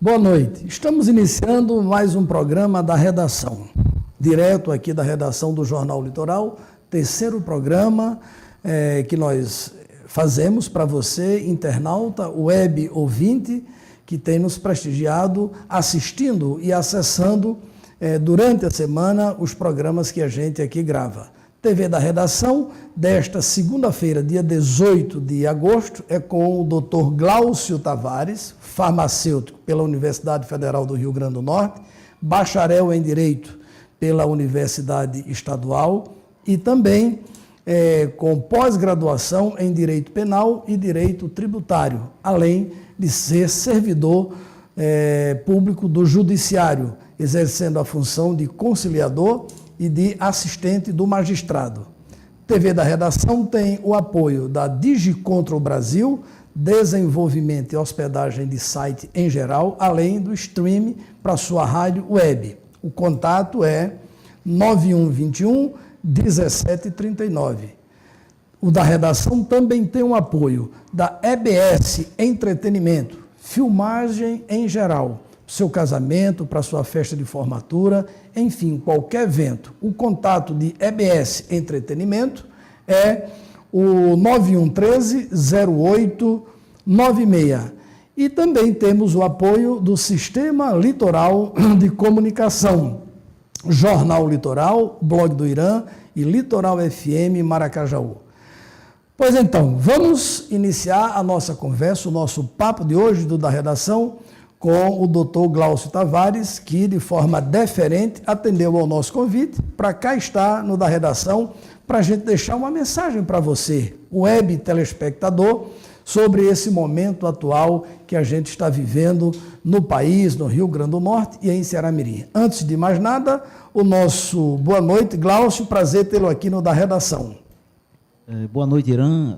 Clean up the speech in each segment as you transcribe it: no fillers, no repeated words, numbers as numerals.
Boa noite. Estamos iniciando mais um programa da redação, direto aqui da redação do Jornal Litoral, terceiro programa que nós fazemos para você, internauta, web ouvinte, que tem nos prestigiado, assistindo e acessando durante a semana os programas que a gente aqui grava. TV da Redação, desta segunda-feira, dia 18 de agosto, é com o Dr. Glaucio Tavares, farmacêutico pela Universidade Federal do Rio Grande do Norte, bacharel em Direito pela Universidade Estadual e também com pós-graduação em Direito Penal e Direito Tributário, além de ser servidor público do Judiciário, exercendo a função de conciliador e de assistente do magistrado. TV da Redação tem o apoio da DigiControl Brasil, desenvolvimento e hospedagem de site em geral, além do streaming para sua rádio web. O contato é 9121 1739. O da Redação também tem o apoio da EBS Entretenimento, filmagem em geral, seu casamento, para sua festa de formatura, enfim, qualquer evento. O contato de EBS Entretenimento é o 9113-0896. E também temos o apoio do Sistema Litoral de Comunicação, Jornal Litoral, Blog do Irã e Litoral FM Maracajaú. Pois então, vamos iniciar a nossa conversa, o nosso papo de hoje do da Redação, com o Dr. Glaucio Tavares, que de forma deferente atendeu ao nosso convite para cá estar no da Redação, para a gente deixar uma mensagem para você, web telespectador, sobre esse momento atual que a gente está vivendo no país, no Rio Grande do Norte e em Ceará-Mirim. Antes de mais nada, o nosso boa noite, Glaucio, prazer tê-lo aqui no da Redação. Boa noite, Irã,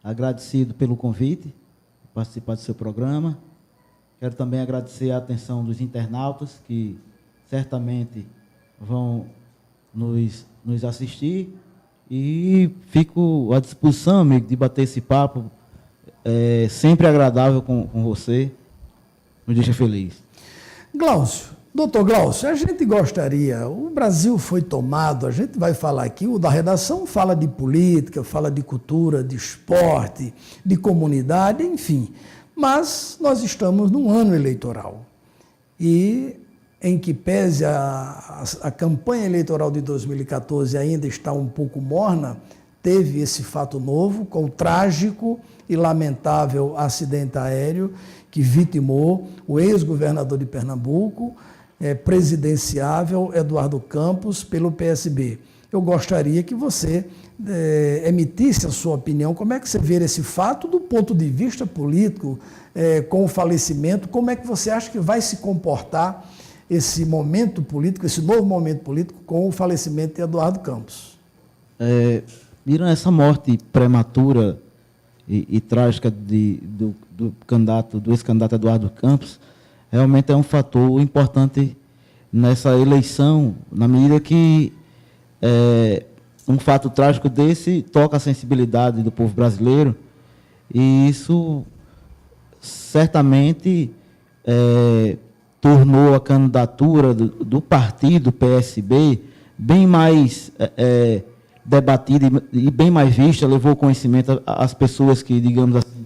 agradecido pelo convite, participar do seu programa. Quero também agradecer a atenção dos internautas que certamente vão nos assistir e fico à disposição, amigo, de bater esse papo sempre agradável com você, nos deixa feliz. Glaucio, doutor Glaucio, a gente gostaria, o Brasil foi tomado, a gente vai falar aqui, o da Redação fala de política, fala de cultura, de esporte, de comunidade, enfim. Mas nós estamos num ano eleitoral e em que pese a campanha eleitoral de 2014 ainda está um pouco morna, teve esse fato novo com o trágico e lamentável acidente aéreo que vitimou o ex-governador de Pernambuco, presidenciável Eduardo Campos, pelo PSB. Eu gostaria que você emitisse a sua opinião, como é que você vê esse fato do ponto de vista político, com o falecimento, como é que você acha que vai se comportar esse momento político, esse novo momento político com o falecimento de Eduardo Campos? Viram essa morte prematura e trágica do ex-candidato Eduardo Campos, realmente é um fator importante nessa eleição, na medida que um fato trágico desse toca a sensibilidade do povo brasileiro e isso certamente tornou a candidatura do partido PSB bem mais debatida e bem mais vista, levou conhecimento às pessoas que, digamos assim,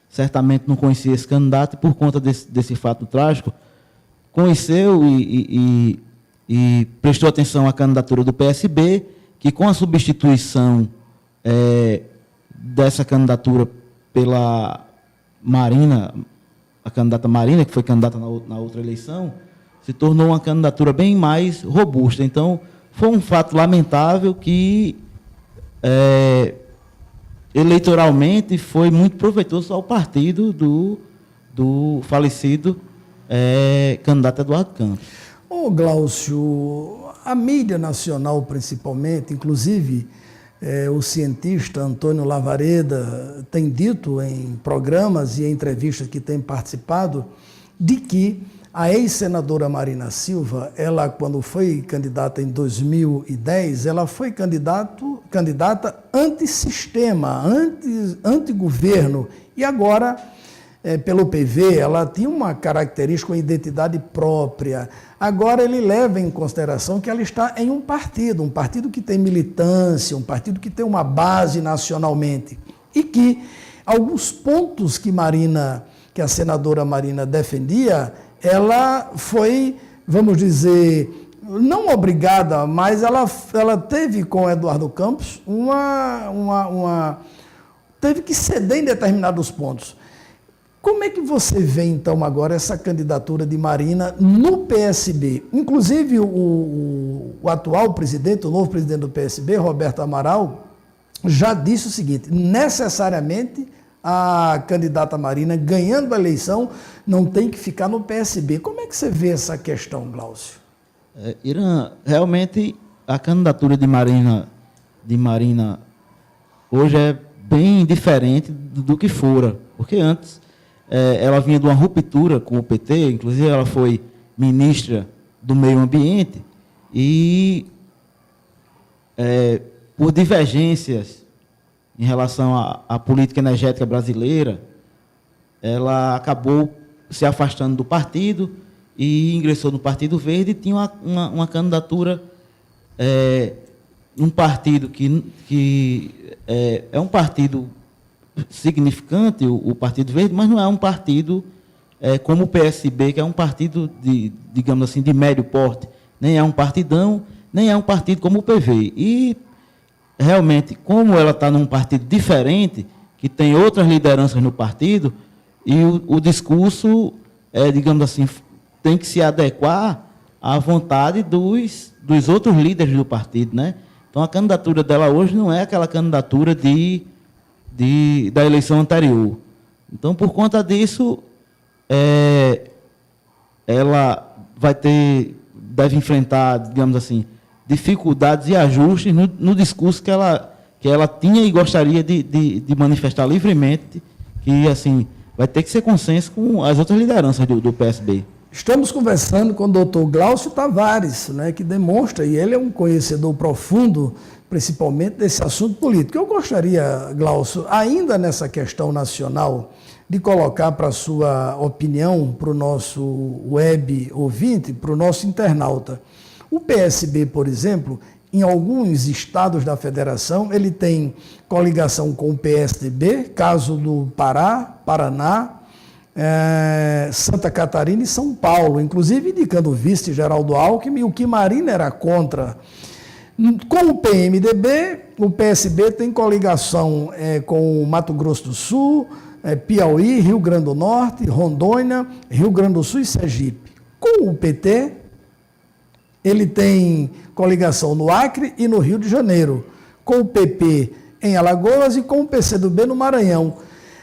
certamente não conheciam esse candidato e por conta desse fato trágico, conheceu e prestou atenção à candidatura do PSB, que com a substituição dessa candidatura pela Marina, a candidata Marina, que foi candidata na outra eleição, se tornou uma candidatura bem mais robusta. Então, foi um fato lamentável que, eleitoralmente, foi muito proveitoso ao partido do falecido candidato Eduardo Campos. Ô, Glaucio, a mídia nacional, principalmente, inclusive o cientista Antônio Lavareda tem dito em programas e em entrevistas que tem participado, de que a ex-senadora Marina Silva, ela, quando foi candidata em 2010, ela foi candidata antissistema, anti-governo, e agora pelo PV, ela tinha uma característica, uma identidade própria. Agora ele leva em consideração que ela está em um partido que tem militância, um partido que tem uma base nacionalmente. E que alguns pontos que a senadora Marina defendia, ela foi, vamos dizer, não obrigada, mas ela teve com Eduardo Campos teve que ceder em determinados pontos. Como é que você vê, então, agora essa candidatura de Marina no PSB? Inclusive, o atual presidente, o novo presidente do PSB, Roberto Amaral, já disse o seguinte: necessariamente a candidata Marina, ganhando a eleição, não tem que ficar no PSB. Como é que você vê essa questão, Glaucio? Irã, realmente a candidatura de Marina hoje é bem diferente do que fora, porque antes ela vinha de uma ruptura com o PT, inclusive ela foi ministra do Meio Ambiente e por divergências em relação à política energética brasileira, ela acabou se afastando do partido e ingressou no Partido Verde e tinha uma candidatura, um partido que é um partido significante, o Partido Verde, mas não é um partido como o PSB, que é um partido, digamos assim, de médio porte, nem é um partidão, nem é um partido como o PV. E, realmente, como ela está num partido diferente, que tem outras lideranças no partido, e o discurso, digamos assim, tem que se adequar à vontade dos outros líderes do partido, né? Então, a candidatura dela hoje não é aquela candidatura da eleição anterior. Então, por conta disso, ela deve enfrentar, digamos assim, dificuldades e ajustes no discurso que ela tinha e gostaria de manifestar livremente, que, assim, vai ter que ser consenso com as outras lideranças do PSB. Estamos conversando com o doutor Glaucio Tavares, né, que demonstra, e ele é um conhecedor profundo, principalmente desse assunto político. Eu gostaria, Glaucio, ainda nessa questão nacional, de colocar para a sua opinião, para o nosso web ouvinte, para o nosso internauta. O PSB, por exemplo, em alguns estados da federação, ele tem coligação com o PSDB, caso do Pará, Paraná, Santa Catarina e São Paulo, inclusive indicando o vice Geraldo Alckmin, o que Marina era contra. Com o PMDB, o PSB tem coligação com o Mato Grosso do Sul, Piauí, Rio Grande do Norte, Rondônia, Rio Grande do Sul e Sergipe. Com o PT, ele tem coligação no Acre e no Rio de Janeiro, com o PP em Alagoas e com o PCdoB no Maranhão.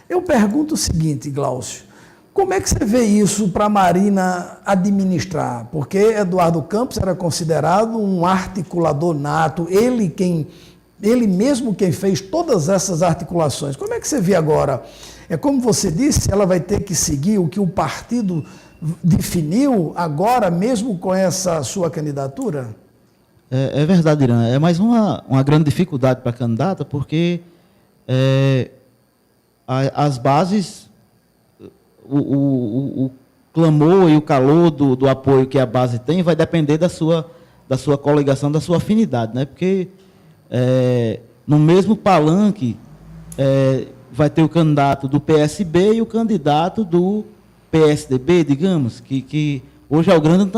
Eu pergunto o seguinte, Glaucio, como é que você vê isso para a Marina administrar? Porque Eduardo Campos era considerado um articulador nato, ele mesmo quem fez todas essas articulações. Como é que você vê agora? É como você disse, ela vai ter que seguir o que o partido definiu agora, mesmo com essa sua candidatura? É verdade, Irã. É mais uma grande dificuldade para a candidata, porque as bases, o clamor e o calor do apoio que a base tem vai depender da sua coligação, da sua afinidade, né? Porque no mesmo palanque vai ter o candidato do PSB e o candidato do PSDB, digamos, que hoje é o grande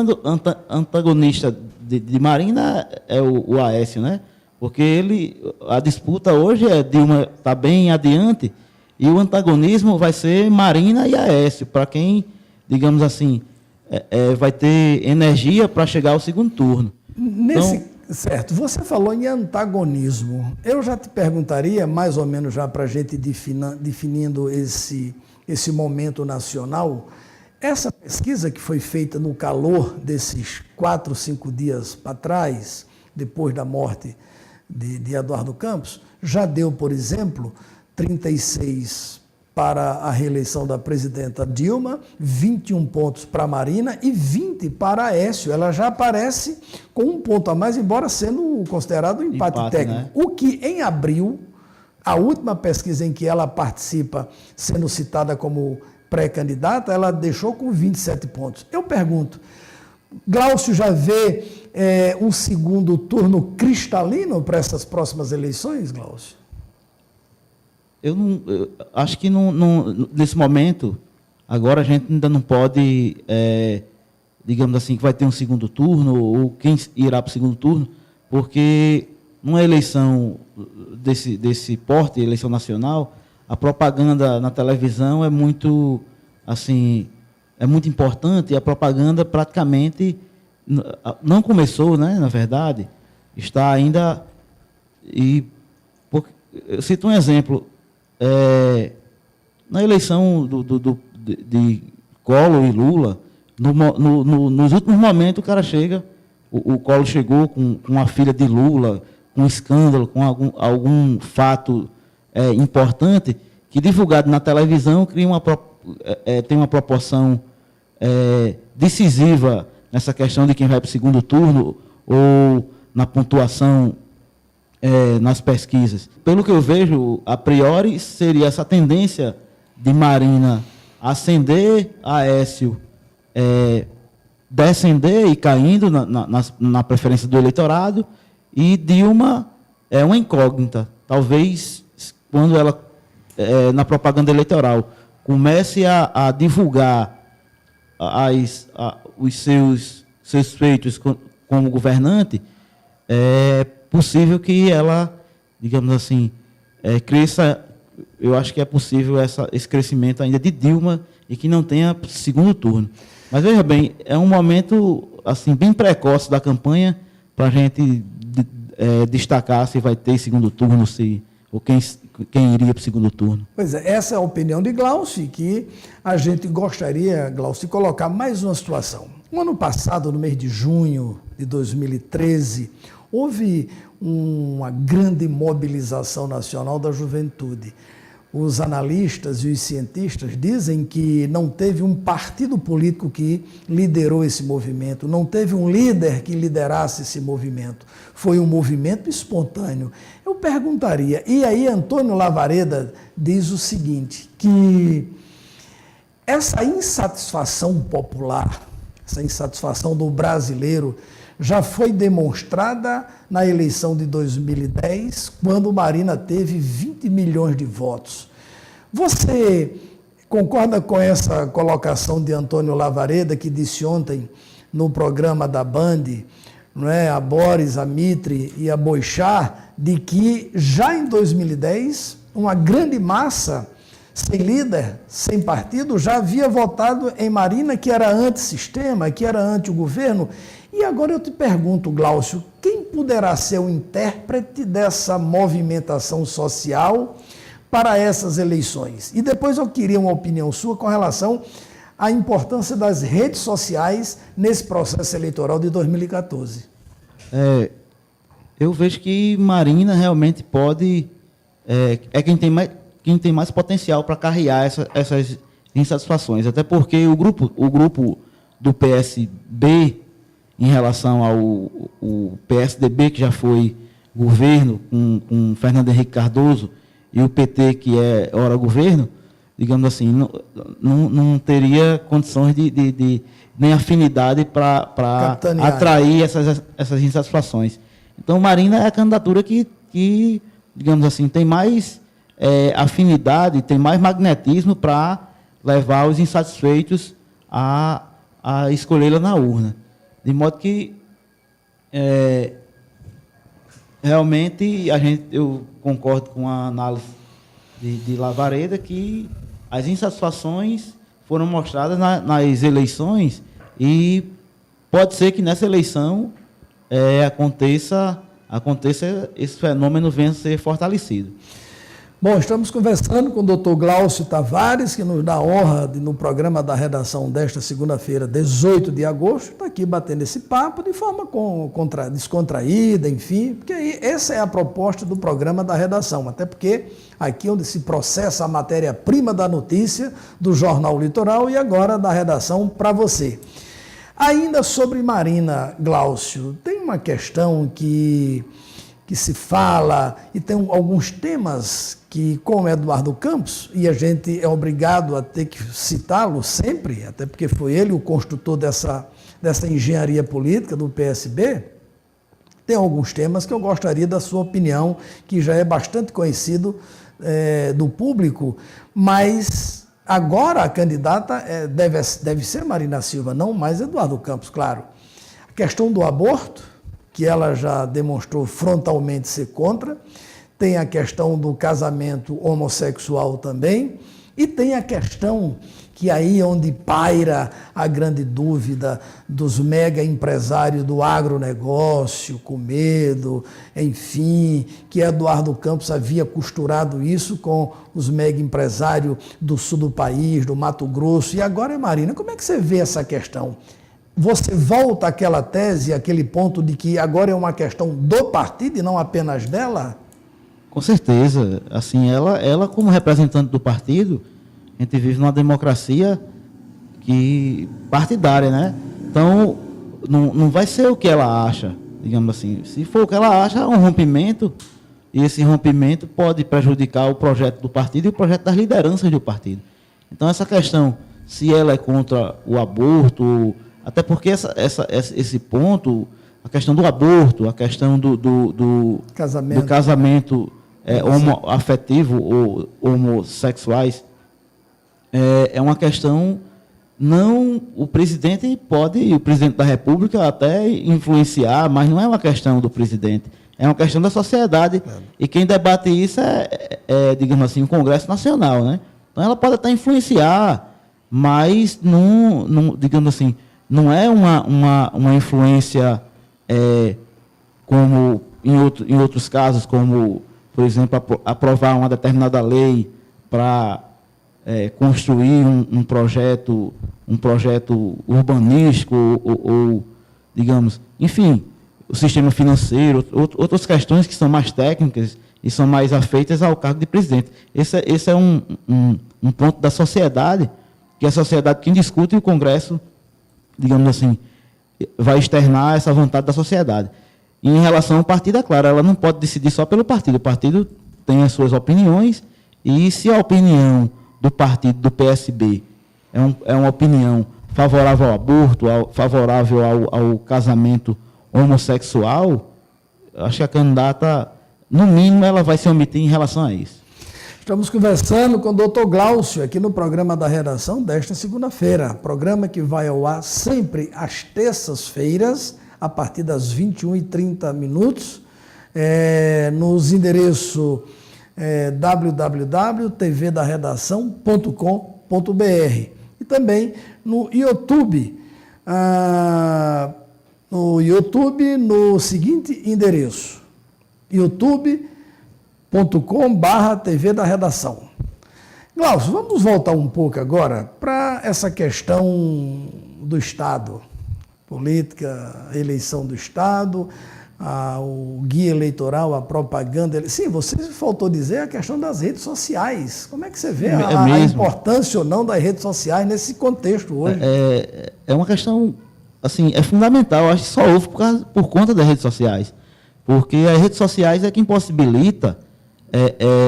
antagonista de Marina, é o Aécio, né? Porque a disputa hoje Dilma está bem adiante, e o antagonismo vai ser Marina e Aécio, para quem, digamos assim, vai ter energia para chegar ao segundo turno. Certo, você falou em antagonismo. Eu já te perguntaria, mais ou menos já para a gente definindo esse momento nacional, essa pesquisa que foi feita no calor desses 4, 5 dias para trás, depois da morte de Eduardo Campos, já deu, por exemplo, 36 para a reeleição da presidenta Dilma, 21 pontos para Marina e 20 para Aécio. Ela já aparece com um ponto a mais, embora sendo considerado um empate técnico. Né? O que em abril, a última pesquisa em que ela participa, sendo citada como pré-candidata, ela deixou com 27 pontos. Eu pergunto, Glaucio já vê um segundo turno cristalino para essas próximas eleições, Glaucio? Eu acho que nesse momento, agora a gente ainda não pode, digamos assim, que vai ter um segundo turno, ou quem irá para o segundo turno, porque numa eleição desse porte, eleição nacional, a propaganda na televisão é muito, assim, é muito importante, e a propaganda praticamente não começou, né, na verdade, está ainda... Eu cito um exemplo, na eleição de Collor e Lula, nos últimos momentos o cara chega, o Collor chegou com a filha de Lula, com um escândalo, com algum fato importante, que divulgado na televisão tem uma proporção decisiva nessa questão de quem vai para o segundo turno ou na pontuação nas pesquisas. Pelo que eu vejo, a priori, seria essa tendência de Marina ascender, Aécio descender e caindo na preferência do eleitorado, e Dilma é uma incógnita. Talvez, quando ela, na propaganda eleitoral, comece a divulgar os seus feitos como governante, é possível que ela, digamos assim, cresça. Eu acho que é possível esse crescimento ainda de Dilma e que não tenha segundo turno. Mas, veja bem, é um momento assim, bem precoce da campanha para a gente destacar se vai ter segundo turno, ou quem iria para o segundo turno. Pois é, essa é a opinião de Glaucio, que a gente gostaria, Glaucio, de colocar mais uma situação. No ano passado, no mês de junho de 2013, houve uma grande mobilização nacional da juventude. Os analistas e os cientistas dizem que não teve um partido político que liderou esse movimento, não teve um líder que liderasse esse movimento. Foi um movimento espontâneo. Eu perguntaria, e aí Antônio Lavareda diz o seguinte, que essa insatisfação popular, essa insatisfação do brasileiro, já foi demonstrada na eleição de 2010, quando Marina teve 20 milhões de votos. Você concorda com essa colocação de Antônio Lavareda, que disse ontem no programa da Band, não é, a Boris, a Mitre e a Boixá, de que já em 2010, uma grande massa sem líder, sem partido, já havia votado em Marina, que era antissistema, que era anti-governo. E agora eu te pergunto, Glaucio, quem poderá ser o intérprete dessa movimentação social para essas eleições? E depois eu queria uma opinião sua com relação à importância das redes sociais nesse processo eleitoral de 2014. Eu vejo que Marina realmente pode... quem tem mais potencial para carrear essas insatisfações. Até porque o grupo do PSB, em relação ao PSDB, que já foi governo com Fernando Henrique Cardoso, e o PT, que é ora governo, digamos assim, não teria condições nem afinidade para atrair essas insatisfações. Então, Marina é a candidatura que digamos assim, tem mais afinidade, tem mais magnetismo para levar os insatisfeitos a escolhê-la na urna. De modo que, realmente, eu concordo com a análise de Lavareda, que as insatisfações foram mostradas nas eleições, e pode ser que nessa eleição aconteça esse fenômeno venha a ser fortalecido. Bom, estamos conversando com o Dr. Glaucio Tavares, que nos dá a honra de, no programa da redação desta segunda-feira, 18 de agosto, está aqui batendo esse papo de forma descontraída, enfim, porque aí essa é a proposta do programa da redação, até porque aqui é onde se processa a matéria-prima da notícia do Jornal Litoral e agora da redação para você. Ainda sobre Marina, Glaucio, tem uma questão que que se fala, e tem alguns temas que, como Eduardo Campos, e a gente é obrigado a ter que citá-lo sempre, até porque foi ele o construtor dessa engenharia política do PSB, tem alguns temas que eu gostaria da sua opinião, que já é bastante conhecido do público, mas agora a candidata deve ser Marina Silva, não mais Eduardo Campos, claro. A questão do aborto, que ela já demonstrou frontalmente ser contra, tem a questão do casamento homossexual também, e tem a questão que aí é onde paira a grande dúvida dos mega empresários do agronegócio, com medo, enfim, que Eduardo Campos havia costurado isso com os mega empresários do sul do país, do Mato Grosso, e agora é Marina. Como é que você vê essa questão? Você volta àquela tese, àquele ponto de que agora é uma questão do partido e não apenas dela? Com certeza. Assim, ela como representante do partido, a gente vive numa democracia partidária, né? Então, não vai ser o que ela acha, digamos assim. Se for o que ela acha, é um rompimento, e esse rompimento pode prejudicar o projeto do partido e o projeto das lideranças do partido. Então, essa questão, se ela é contra o aborto, até porque esse ponto, a questão do aborto, a questão do casamento homoafetivo ou homossexuais, é uma questão, não, o presidente da República até influenciar, mas não é uma questão do presidente, é uma questão da sociedade, e quem debate isso digamos assim, o Congresso Nacional, né? Então ela pode até influenciar, mas não, digamos assim, não é uma influência como em outros casos, como, por exemplo, aprovar uma determinada lei para construir um projeto urbanístico ou, digamos, enfim, o sistema financeiro, outras questões que são mais técnicas e são mais afeitas ao cargo de presidente. Esse é um ponto da sociedade, que é a sociedade quem discute, e o Congresso, digamos assim, vai externar essa vontade da sociedade. E em relação ao partido, é claro, ela não pode decidir só pelo partido. O partido tem as suas opiniões, e se a opinião do partido, do PSB, é uma opinião favorável ao aborto, favorável ao casamento homossexual, acho que a candidata, no mínimo, ela vai se omitir em relação a isso. Estamos conversando com o doutor Glaucio, aqui no programa da redação desta segunda-feira. Programa que vai ao ar sempre às terças-feiras, a partir das 21h30, nos endereços www.tvdaredação.com.br e também no YouTube. No seguinte endereço, youtube.com/TV da Redação. Glaucio, vamos voltar um pouco agora para essa questão do Estado, política, eleição do Estado, o guia eleitoral, a propaganda. Sim, você faltou dizer a questão das redes sociais. Como é que você vê a importância ou não das redes sociais nesse contexto hoje? É uma questão, assim, é fundamental. Acho que só houve por conta das redes sociais. Porque as redes sociais é que impossibilita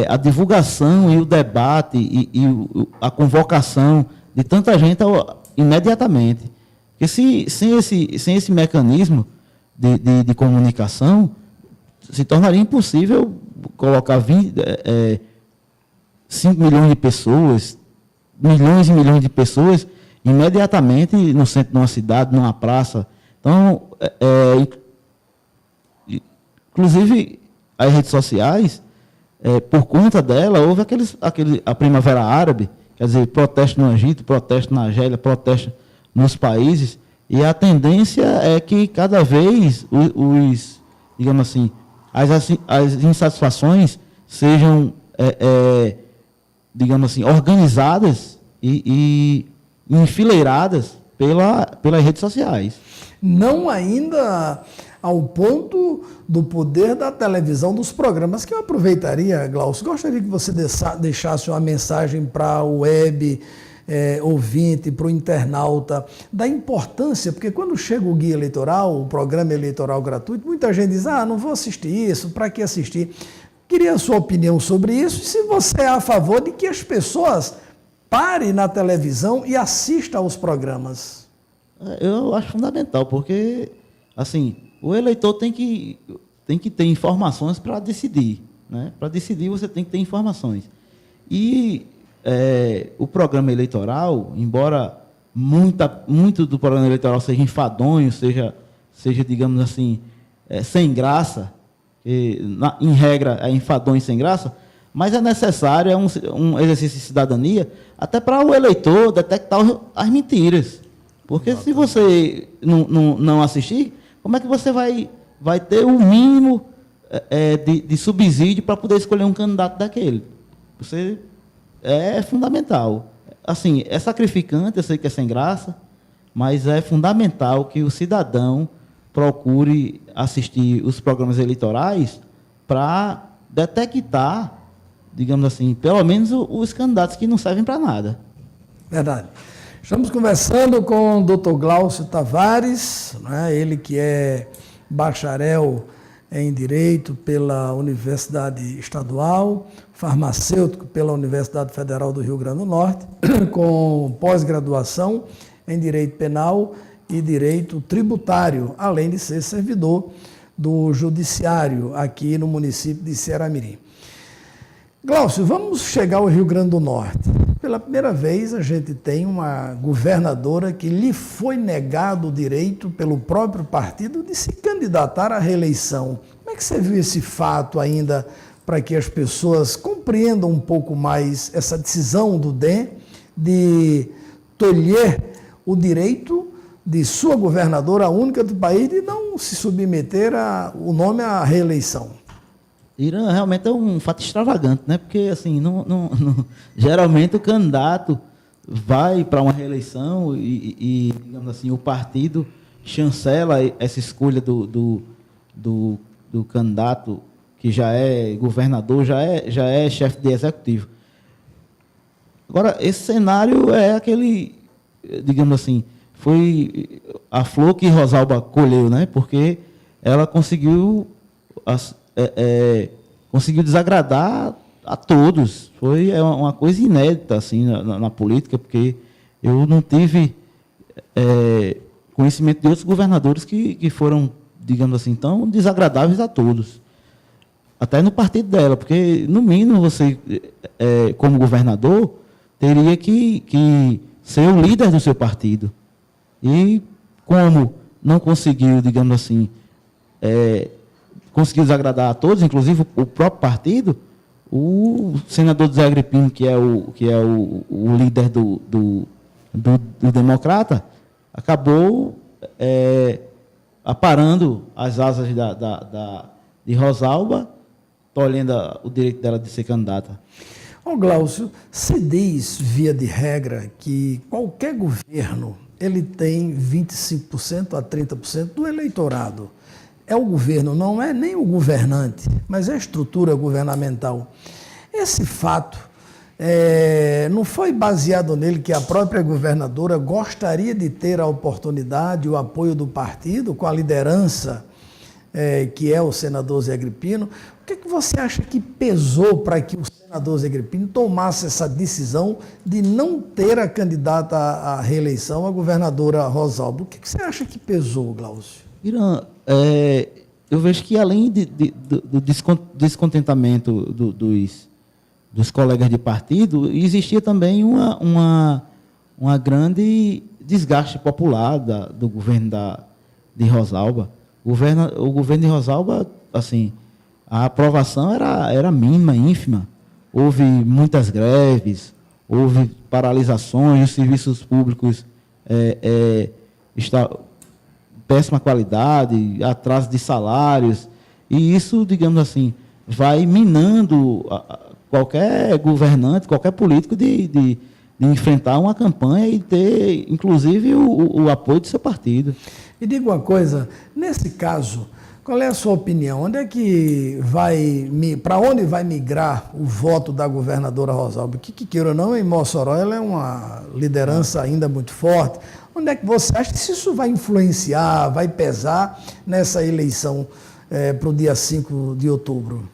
a divulgação e o debate e a convocação de tanta gente imediatamente. Porque sem esse mecanismo de comunicação, se tornaria impossível colocar 5 milhões de pessoas, milhões e milhões de pessoas, imediatamente no centro de uma cidade, numa praça. Então, inclusive, as redes sociais, por conta dela, houve a Primavera Árabe, quer dizer, protesto no Egito, protesto na Argélia, protesto nos países, e a tendência é que cada vez digamos assim, as insatisfações sejam, digamos assim, organizadas e enfileiradas pelas redes sociais. Não ainda ao ponto do poder da televisão, dos programas, que eu aproveitaria, Glaucio, gostaria que você deixasse uma mensagem para a web ouvinte, para o internauta, da importância, porque quando chega o guia eleitoral, o programa eleitoral gratuito, muita gente diz, não vou assistir isso, para que assistir? Queria a sua opinião sobre isso e se você é a favor de que as pessoas parem na televisão e assistam aos programas. Eu acho fundamental, porque assim, o eleitor tem que ter informações para decidir. Né? Para decidir, você tem que ter informações. E o programa eleitoral, embora muito do programa eleitoral seja enfadonho, seja digamos assim, sem graça, em regra é enfadonho e sem graça, mas é necessário, é um exercício de cidadania, até para o eleitor detectar as mentiras. Porque exatamente, se você não assistir, como é que você vai ter o mínimo de subsídio para poder escolher um candidato daquele? É fundamental. Assim, é sacrificante, eu sei que é sem graça, mas é fundamental que o cidadão procure assistir os programas eleitorais para detectar, digamos assim, pelo menos os candidatos que não servem para nada. Verdade. Estamos conversando com o Dr. Glaucio Tavares, né? Ele que é bacharel em Direito pela Universidade Estadual, farmacêutico pela Universidade Federal do Rio Grande do Norte, com pós-graduação em Direito Penal e Direito Tributário, além de ser servidor do Judiciário aqui no município de Ceará-Mirim. Glaucio, vamos chegar ao Rio Grande do Norte. Pela primeira vez, a gente tem uma governadora que lhe foi negado o direito pelo próprio partido de se candidatar à reeleição. Como é que você viu esse fato ainda para que as pessoas compreendam um pouco mais essa decisão do DEM de tolher o direito de sua governadora, a única do país, de não se submeter o nome à reeleição? Irã realmente é um fato extravagante, né? Porque assim, geralmente o candidato vai para uma reeleição e, digamos assim, o partido chancela essa escolha do candidato que já é governador, já é chefe de executivo. Agora, esse cenário é aquele, digamos assim, foi a flor que Rosalba colheu, né? Porque ela conseguiu conseguiu desagradar a todos. Foi uma coisa inédita assim, na política, porque eu não tive conhecimento de outros governadores que foram, digamos assim, tão desagradáveis a todos. Até no partido dela, porque, no mínimo, você, como governador, teria que ser o líder do seu partido. E, como não conseguiu, digamos assim, conseguiu desagradar a todos, inclusive o próprio partido, o senador Zé Agripino, que é o líder do Democrata, acabou aparando as asas de Rosalba, tolhendo o direito dela de ser candidata. Glaucio, se diz, via de regra, que qualquer governo ele tem 25% a 30% do eleitorado. É o governo, não é nem o governante, mas é a estrutura governamental. Esse fato não foi baseado nele que a própria governadora gostaria de ter a oportunidade, o apoio do partido, com a liderança que é o senador Zé Agripino. O que você acha que pesou para que o senador Zé Agripino tomasse essa decisão de não ter a candidata à reeleição, a governadora Rosalba? O que você acha que pesou, Glaucio? Irã, eu vejo que além do descontentamento dos colegas de partido, existia também uma grande desgaste popular do governo de Rosalba. O governo de Rosalba, assim, a aprovação era mínima, ínfima. Houve muitas greves, houve paralisações, os serviços públicos péssima qualidade, atraso de salários, e isso, digamos assim, vai minando qualquer governante, qualquer político de enfrentar uma campanha e ter, inclusive, o apoio do seu partido. E diga uma coisa, nesse caso, Qual é a sua opinião? Onde é que para onde vai migrar o voto da governadora Rosalba? Que queira ou não, em Mossoró ela é uma liderança ainda muito forte. Onde é que você acha que isso vai influenciar, vai pesar nessa eleição para o dia 5 de outubro?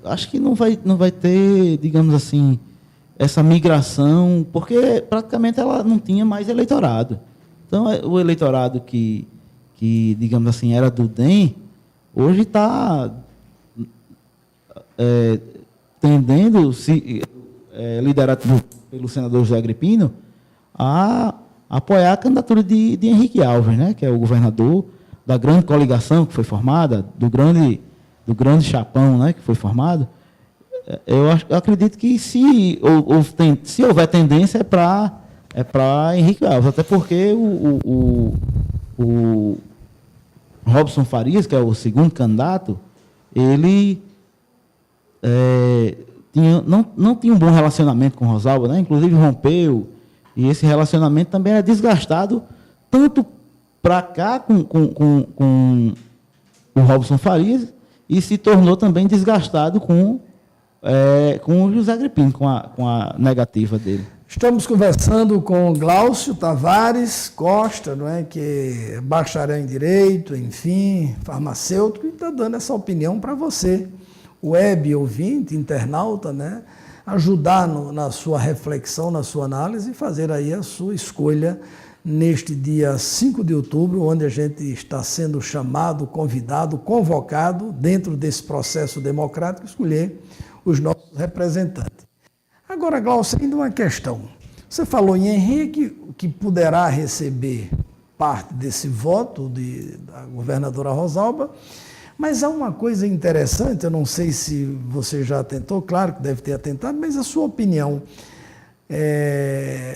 Acho que não vai ter, digamos assim, essa migração, porque praticamente ela não tinha mais eleitorado. Então, o eleitorado que digamos assim, era do DEM, hoje está tendendo, liderado pelo senador José Agripino, a apoiar a candidatura de Henrique Alves, né, que é o governador da grande coligação que foi formada, do grande chapão, né, que foi formado. Eu acredito que se houver tendência é para Henrique Alves, até porque o Robson Farias, que é o segundo candidato, ele não tinha um bom relacionamento com Rosalba, né? Inclusive rompeu, e esse relacionamento também era desgastado, tanto para cá com o Robson Farias, e se tornou também desgastado com o José Agripino, com a negativa dele. Estamos conversando com Glaucio Tavares Costa, não é, que é bacharel em Direito, enfim, farmacêutico, e está dando essa opinião para você, web ouvinte, internauta, né, ajudar na sua reflexão, na sua análise e fazer aí a sua escolha neste dia 5 de outubro, onde a gente está sendo chamado, convidado, convocado, dentro desse processo democrático, escolher os nossos representantes. Agora, Glaucio, ainda uma questão. Você falou em Henrique, que poderá receber parte desse voto da governadora Rosalba, mas há uma coisa interessante, eu não sei se você já atentou, claro que deve ter atentado, mas a sua opinião.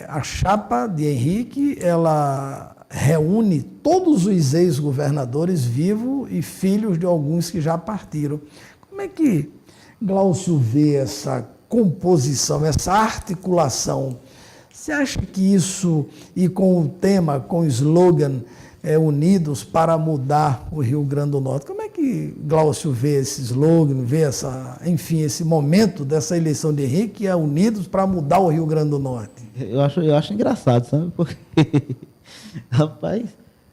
A chapa de Henrique, ela reúne todos os ex-governadores vivos e filhos de alguns que já partiram. Como é que Glaucio vê essa composição, essa articulação? Você acha que isso, e com o tema, com o slogan Unidos para Mudar o Rio Grande do Norte, como é que Glaucio vê esse slogan, vê esse momento dessa eleição de Henrique, que é Unidos para Mudar o Rio Grande do Norte? Eu acho engraçado, sabe? Porque, rapaz,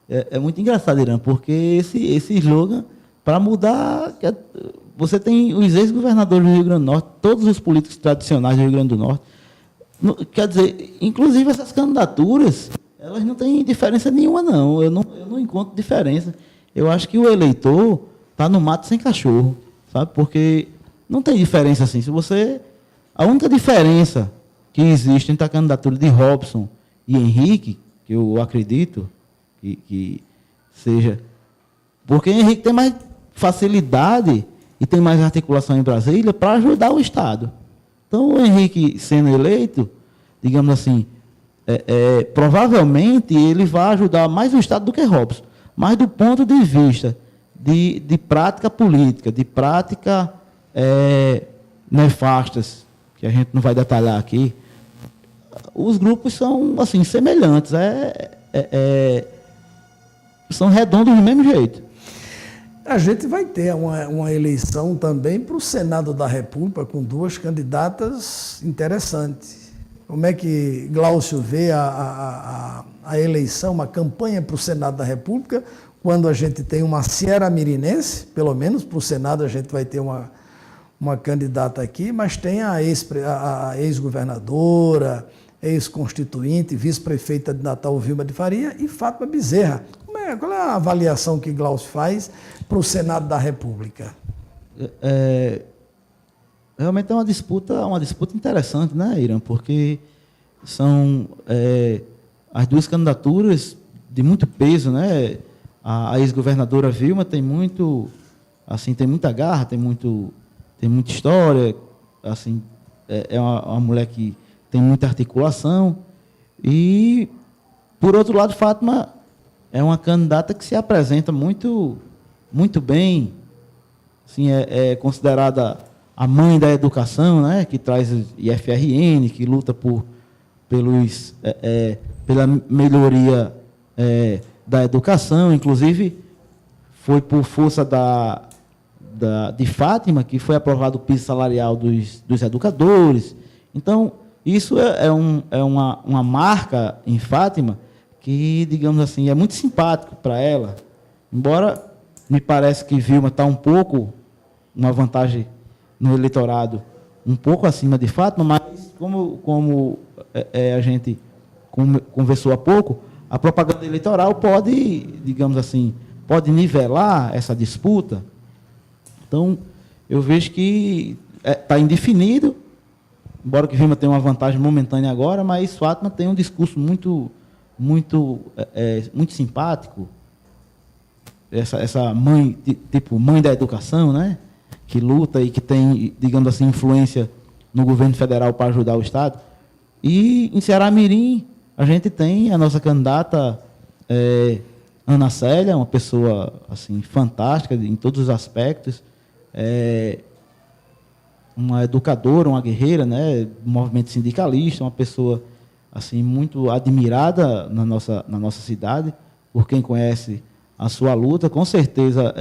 é muito engraçado, Irã, porque esse slogan, para mudar, você tem os ex-governadores do Rio Grande do Norte, todos os políticos tradicionais do Rio Grande do Norte. Quer dizer, inclusive essas candidaturas, elas não têm diferença nenhuma, não. Eu não encontro diferença. Eu acho que o eleitor está no mato sem cachorro, sabe? Porque não tem diferença assim. A única diferença que existe entre a candidatura de Robson e Henrique, que eu acredito que seja, porque Henrique tem mais facilidade e tem mais articulação em Brasília para ajudar o Estado. Então, o Henrique sendo eleito, digamos assim, provavelmente ele vai ajudar mais o Estado do que Robson, mas do ponto de vista de prática política, de prática nefastas, que a gente não vai detalhar aqui, os grupos são assim, semelhantes, são redondos do mesmo jeito. A gente vai ter uma eleição também para o Senado da República, com duas candidatas interessantes. Como é que Glaucio vê a eleição, uma campanha para o Senado da República, quando a gente tem uma Sierra Mirinense, pelo menos para o Senado a gente vai ter uma candidata aqui, mas tem a ex-governadora, ex-constituinte, vice-prefeita de Natal, Vilma de Faria, e Fátima Bezerra. Qual é a avaliação que Glaucio faz para o Senado da República? Realmente é uma disputa interessante, né, Irã? Porque são as duas candidaturas de muito peso, né? A ex-governadora Vilma tem muita garra, tem muita história, assim, é uma mulher que tem muita articulação. E, por outro lado, Fátima é uma candidata que se apresenta muito, muito bem, assim, é considerada a mãe da educação, né, que traz IFRN, que luta pela melhoria da educação, inclusive foi por força de Fátima que foi aprovado o piso salarial dos educadores. Então, isso é uma marca em Fátima que, digamos assim, é muito simpático para ela. Embora me parece que Vilma está um pouco, uma vantagem no eleitorado, um pouco acima de Fátima, mas como a gente conversou há pouco, a propaganda eleitoral pode, digamos assim, pode nivelar essa disputa. Então, eu vejo que está indefinido, embora que Vilma tenha uma vantagem momentânea agora, mas Fátima tem um discurso muito simpático. Essa mãe, tipo mãe da educação, né? Que luta e que tem, digamos assim, influência no governo federal para ajudar o Estado. E em Ceará-Mirim, a gente tem a nossa candidata Ana Célia, uma pessoa assim, fantástica em todos os aspectos, uma educadora, uma guerreira, né, do movimento sindicalista, uma pessoa assim, muito admirada na nossa cidade, por quem conhece a sua luta. Com certeza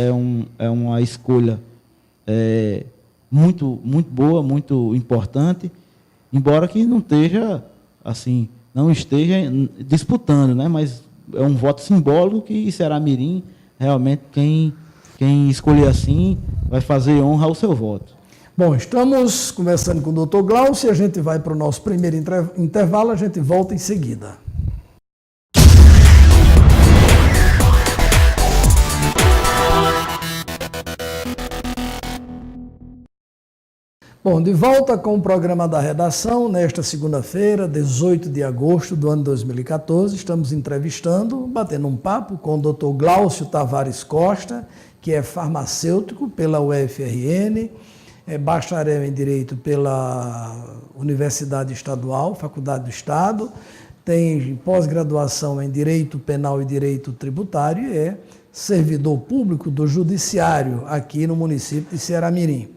é uma escolha muito boa, muito importante, embora que não esteja disputando, né? Mas é um voto simbólico que Ceará-Mirim, realmente, quem escolher assim, vai fazer honra ao seu voto. Bom, estamos conversando com o doutor Glaucio, a gente vai para o nosso primeiro intervalo, a gente volta em seguida. Bom, de volta com o programa da redação, nesta segunda-feira, 18 de agosto do ano 2014, estamos entrevistando, batendo um papo com o Dr. Glaucio Tavares Costa, que é farmacêutico pela UFRN, é bacharel em Direito pela Universidade Estadual, Faculdade do Estado, tem pós-graduação em Direito Penal e Direito Tributário e é servidor público do Judiciário aqui no município de Ceará-Mirim.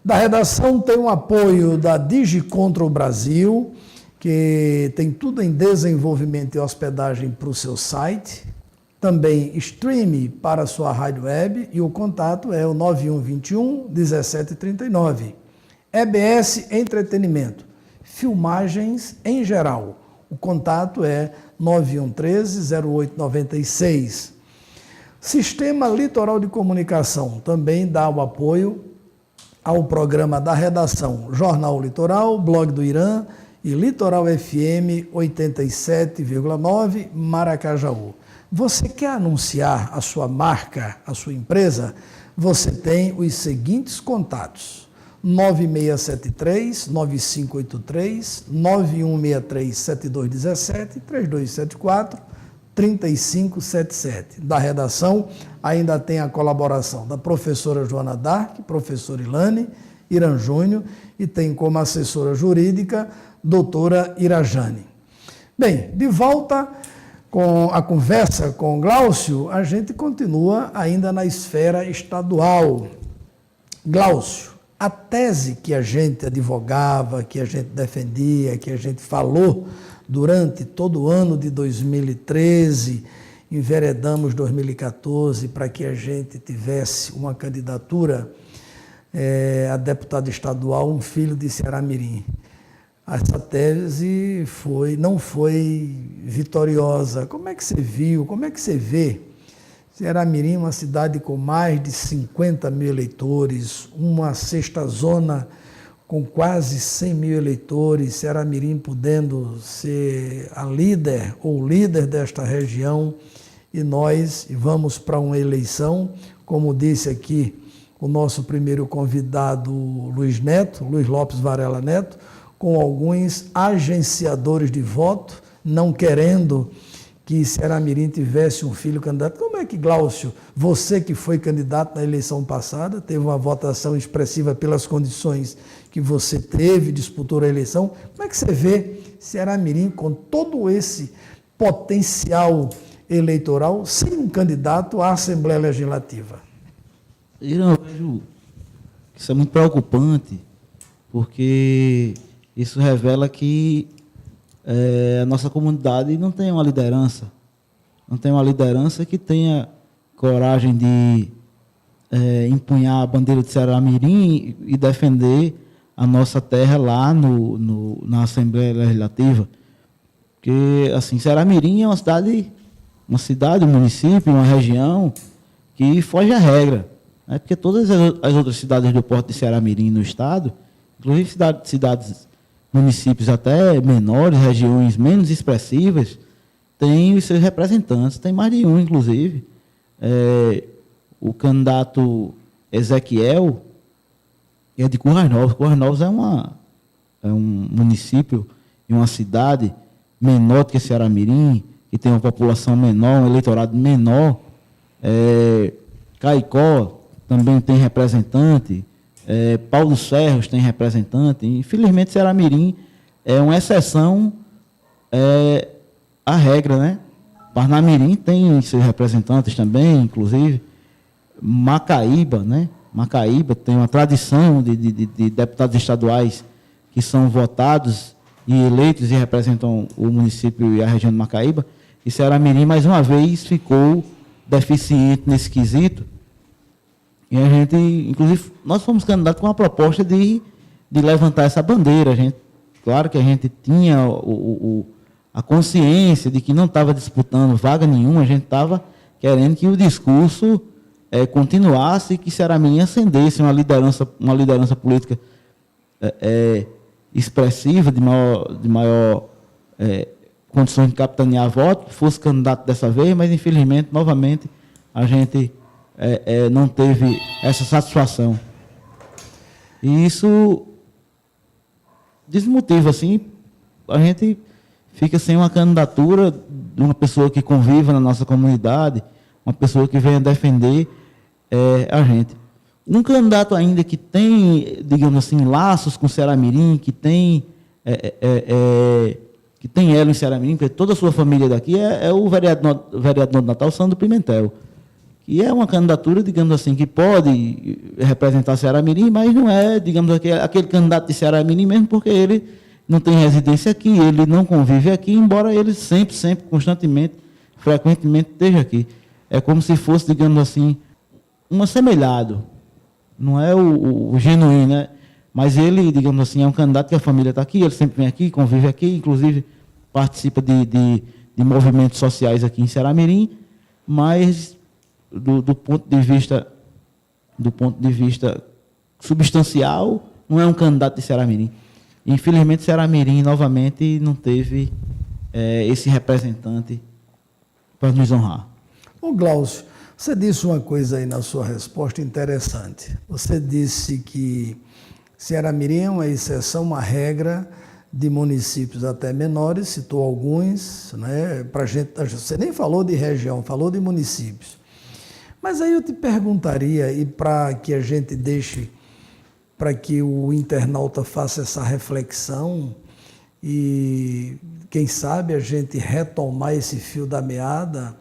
Da redação tem o apoio da DigiControl Brasil, que tem tudo em desenvolvimento e hospedagem para o seu site. Também streame para a sua rádio web e o contato é o 9121-1739. EBS Entretenimento, filmagens em geral. O contato é 9113-0896. Sistema Litoral de Comunicação também dá o apoio ao programa da redação Jornal Litoral, Blog do Irã e Litoral FM 87,9 Maracajaú. Você quer anunciar a sua marca, a sua empresa? Você tem os seguintes contatos: 9673-9583, 9163-7217, 3274-3577. Da redação, ainda tem a colaboração da professora Joana Dark, professora Ilane, Irã Júnior, e tem como assessora jurídica, doutora Irajane. Bem, de volta com a conversa com o Glaucio, a gente continua ainda na esfera estadual. Glaucio, a tese que a gente advogava, que a gente defendia, que a gente falou durante todo o ano de 2013, enveredamos 2014 para que a gente tivesse uma candidatura a deputado estadual, um filho de Ceará-Mirim. Essa tese não foi vitoriosa. Como é que você viu, como é que você vê Ceará-Mirim, uma cidade com mais de 50 mil eleitores, uma sexta zona com quase 100 mil eleitores, Ceará-Mirim podendo ser a líder ou líder desta região, e nós vamos para uma eleição, como disse aqui o nosso primeiro convidado, Luiz Lopes Varela Neto, com alguns agenciadores de voto, não querendo que Ceará-Mirim tivesse um filho candidato. Como é que, Glaucio, você que foi candidato na eleição passada, teve uma votação expressiva pelas condições que você teve, disputou a eleição, como é que você vê Ceará-Mirim com todo esse potencial eleitoral sem um candidato à Assembleia Legislativa? Eu vejo que isso é muito preocupante, porque isso revela que a nossa comunidade não tem uma liderança que tenha coragem de empunhar a bandeira de Ceará-Mirim e defender a nossa terra lá na Assembleia Legislativa. Porque, assim, Ceará-Mirim é uma cidade, um município, uma região que foge à regra, né? Porque todas as outras cidades do porto de Ceará-Mirim no estado, inclusive municípios até menores, regiões menos expressivas, têm os seus representantes, tem mais de um, inclusive. O candidato Ezequiel é de Currais Novos. Currais Novos é um município e uma cidade menor do que Ceará-Mirim, que tem uma população menor, um eleitorado menor. Caicó também tem representante, Paulo dos Ferros tem representante. Infelizmente, Ceará-Mirim é uma exceção à regra, né? Parnamirim tem seus representantes também, inclusive. Macaíba, né? Macaíba tem uma tradição de deputados estaduais que são votados e eleitos e representam o município e a região de Macaíba. E Ceará-Mirim, mais uma vez, ficou deficiente nesse quesito. E a gente, inclusive, nós fomos candidatos com a proposta de levantar essa bandeira. Claro que a gente tinha a consciência de que não estava disputando vaga nenhuma, a gente estava querendo que o discurso continuasse e que Ceará-Mirim ascendesse uma liderança política expressiva, de maior condições de capitanear voto, fosse candidato dessa vez, mas, infelizmente, novamente, a gente não teve essa satisfação. E isso desmotiva, assim, a gente fica sem uma candidatura de uma pessoa que conviva na nossa comunidade, uma pessoa que venha defender a gente. Um candidato ainda que tem, digamos assim, laços com Ceará-Mirim, que tem elo em Ceará-Mirim, porque toda a sua família daqui é o vereador de Natal, Sandro Pimentel, que é uma candidatura, digamos assim, que pode representar Ceará-Mirim, mas não é, digamos, aquele candidato de Ceará-Mirim mesmo, porque ele não tem residência aqui, ele não convive aqui, embora ele sempre, constantemente, frequentemente esteja aqui. É como se fosse, digamos assim, um assemelhado. Não é o genuíno, né? Mas ele, digamos assim, é um candidato que a família está aqui, ele sempre vem aqui, convive aqui, inclusive participa de movimentos sociais aqui em Ceará-Mirim, mas do ponto de vista substancial, não é um candidato de Ceará-Mirim. Infelizmente, Ceará-Mirim, novamente, não teve esse representante para nos honrar. Ô, Glaucio, você disse uma coisa aí na sua resposta interessante. Você disse que Ceará-Mirim é uma exceção, uma regra de municípios até menores, citou alguns, né? Você nem falou de região, falou de municípios. Mas aí eu te perguntaria, e para que a gente deixe, para que o internauta faça essa reflexão e, quem sabe, a gente retomar esse fio da meada,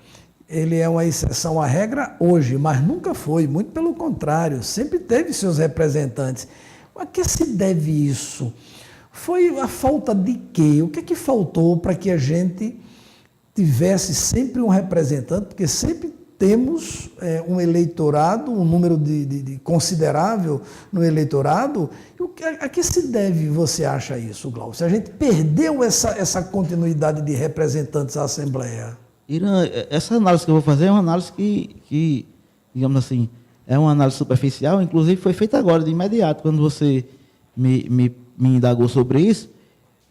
ele é uma exceção à regra hoje, mas nunca foi, muito pelo contrário, sempre teve seus representantes. A que se deve isso? Foi a falta de quê? O que é que faltou para que a gente tivesse sempre um representante? Porque sempre temos um eleitorado, um número de considerável no eleitorado. A que se deve, você acha isso, Glaucio? A gente perdeu essa continuidade de representantes à Assembleia. Irã, essa análise que eu vou fazer é uma análise que digamos assim, é uma análise superficial, inclusive foi feita agora, de imediato, quando você me indagou sobre isso.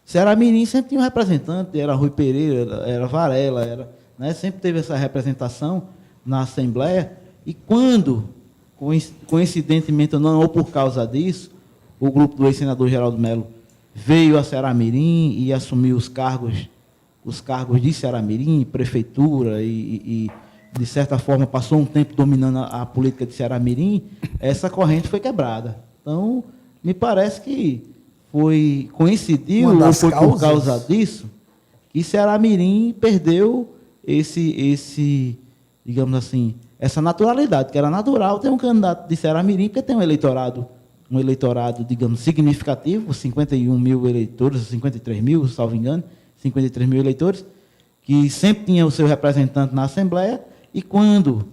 Ceará-Mirim sempre tinha um representante, era Rui Pereira, era Varela, né, sempre teve essa representação na Assembleia, e quando, coincidentemente ou não, ou por causa disso, o grupo do ex-senador Geraldo Melo veio a Ceará-Mirim e assumiu os cargos de Ceará-Mirim, prefeitura, e de certa forma passou um tempo dominando a política de Ceará-Mirim, essa corrente foi quebrada. Então, me parece que coincidiu, ou foi por causa disso, que Ceará-Mirim perdeu esse, digamos assim, essa naturalidade, que era natural ter um candidato de Ceará-Mirim, porque tem um eleitorado, digamos, significativo, 51 mil eleitores, 53 mil, salvo engano, 53 mil eleitores, que sempre tinha o seu representante na Assembleia, e quando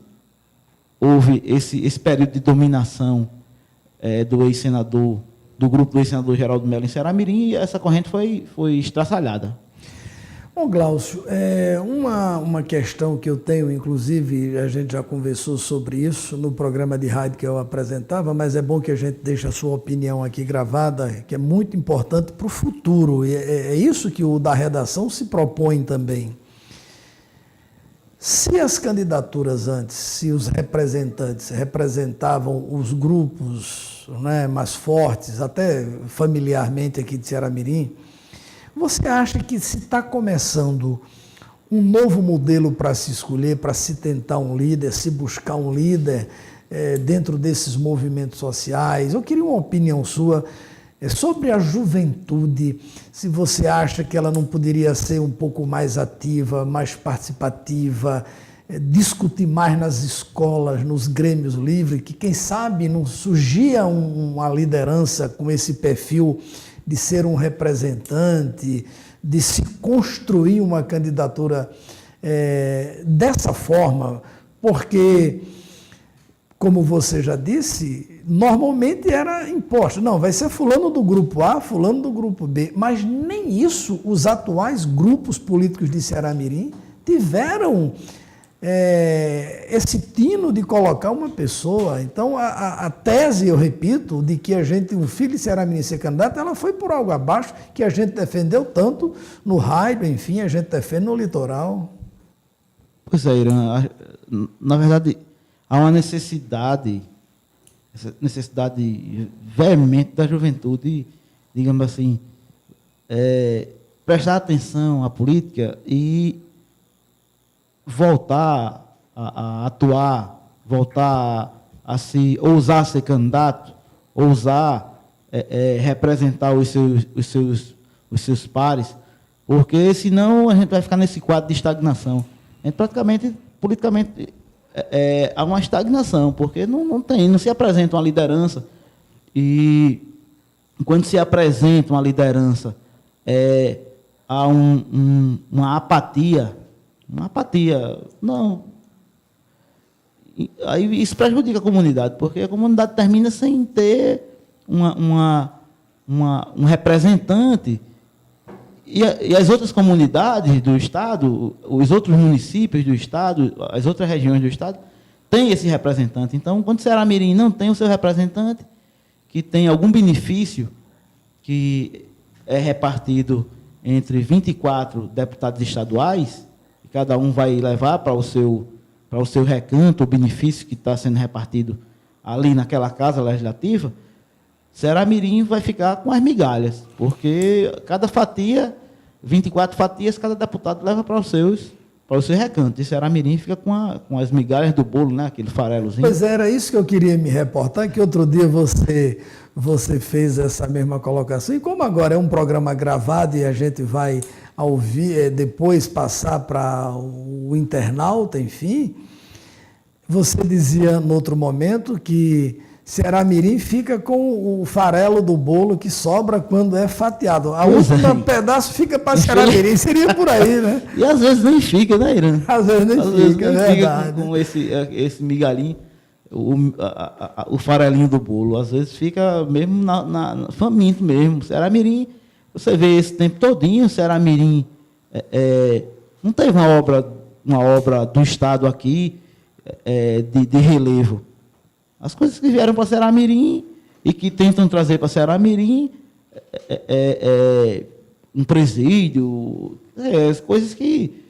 houve esse período de dominação do ex-senador, do grupo do ex-senador Geraldo Mello em Ceará-Mirim, e essa corrente foi estraçalhada. Bom, Glaucio, uma questão que eu tenho, inclusive, a gente já conversou sobre isso no programa de rádio que eu apresentava, mas é bom que a gente deixe a sua opinião aqui gravada, que é muito importante para o futuro, e é isso que o da redação se propõe também. Se as candidaturas antes, se os representantes representavam os grupos, né, mais fortes, até familiarmente aqui de Ceará-Mirim, você acha que se está começando um novo modelo para se escolher, para se tentar um líder, se buscar um líder dentro desses movimentos sociais? Eu queria uma opinião sua sobre a juventude, se você acha que ela não poderia ser um pouco mais ativa, mais participativa, discutir mais nas escolas, nos grêmios livres, que quem sabe não surgia uma liderança com esse perfil de ser um representante, de se construir uma candidatura dessa forma, porque, como você já disse, normalmente era imposto. Não, vai ser fulano do grupo A, fulano do grupo B, mas nem isso os atuais grupos políticos de Ceará-Mirim tiveram esse tino de colocar uma pessoa. Então, a tese, eu repito, de que um filho de Ceará-Mirim ser candidato, ela foi por algo abaixo, que a gente defendeu tanto no rádio, enfim, a gente defende no litoral. Pois é, Irã, na verdade, há uma necessidade veemente da juventude, digamos assim, prestar atenção à política e voltar a atuar, voltar a ousar ser candidato, ousar representar os seus pares, porque senão a gente vai ficar nesse quadro de estagnação. A gente politicamente, há uma estagnação, porque não se apresenta uma liderança, e quando se apresenta uma liderança, há uma apatia. Não. Aí isso prejudica a comunidade, porque a comunidade termina sem ter um representante. E as outras comunidades do Estado, os outros municípios do Estado, as outras regiões do Estado, têm esse representante. Então, quando Ceará-Mirim não tem o seu representante, que tem algum benefício, que é repartido entre 24 deputados estaduais, e cada um vai levar para o seu recanto o benefício que está sendo repartido ali naquela casa legislativa, Ceará-Mirim vai ficar com as migalhas, porque cada fatia, 24 fatias, cada deputado leva para o seu recanto. E Ceará-Mirim fica com as migalhas do bolo, né? Aquele farelozinho. Pois era isso que eu queria me reportar, que outro dia você fez essa mesma colocação. E como agora é um programa gravado e a gente vai ouvir, depois passar para o internauta, enfim, você dizia no outro momento que Ceará-Mirim fica com o farelo do bolo que sobra quando é fatiado. A última pedaço fica para Ceará-Mirim, seria por aí, né? E às vezes nem fica, né, Irã? Às vezes nem fica, é verdade. Com esse migalhinho, o farelinho do bolo. Às vezes fica mesmo faminto mesmo. Ceará-Mirim, você vê esse tempo todinho, Ceará-Mirim não teve uma obra do Estado aqui de relevo. As coisas que vieram para Ceará-Mirim e que tentam trazer para Ceará-Mirim um presídio, as coisas que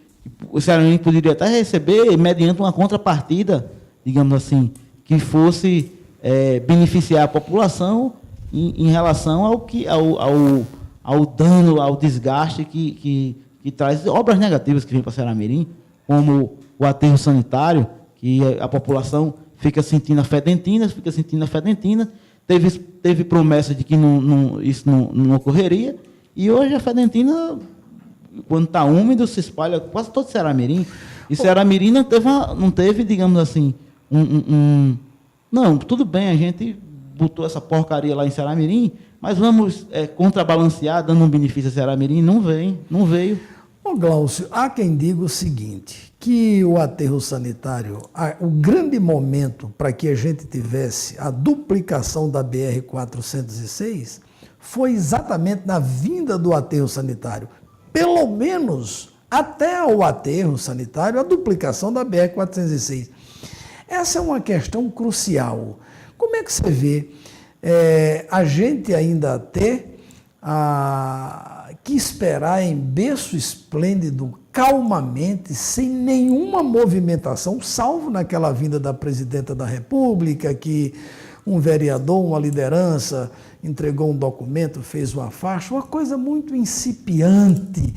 o Ceará-Mirim poderia até receber mediante uma contrapartida, digamos assim, que fosse beneficiar a população em relação ao dano, ao desgaste que traz obras negativas que vêm para Ceará-Mirim, como o aterro sanitário, que a população fica sentindo a fedentina. Teve promessa de que isso não ocorreria, e hoje a fedentina, quando está úmido, se espalha quase todo Ceará-Mirim. E Ceará-Mirim não teve, digamos assim, não, tudo bem, a gente botou essa porcaria lá em Ceará-Mirim, mas vamos contrabalancear, dando um benefício a Ceará-Mirim. Não veio. Ô Glaucio, há quem diga o seguinte, que o aterro sanitário, o grande momento para que a gente tivesse a duplicação da BR-406 foi exatamente na vinda do aterro sanitário. Pelo menos até o aterro sanitário, a duplicação da BR-406. Essa é uma questão crucial. Como é que você vê a gente ainda ter que esperar em berço esplêndido, calmamente, sem nenhuma movimentação, salvo naquela vinda da presidenta da República, que um vereador, uma liderança, entregou um documento, fez uma faixa, uma coisa muito incipiente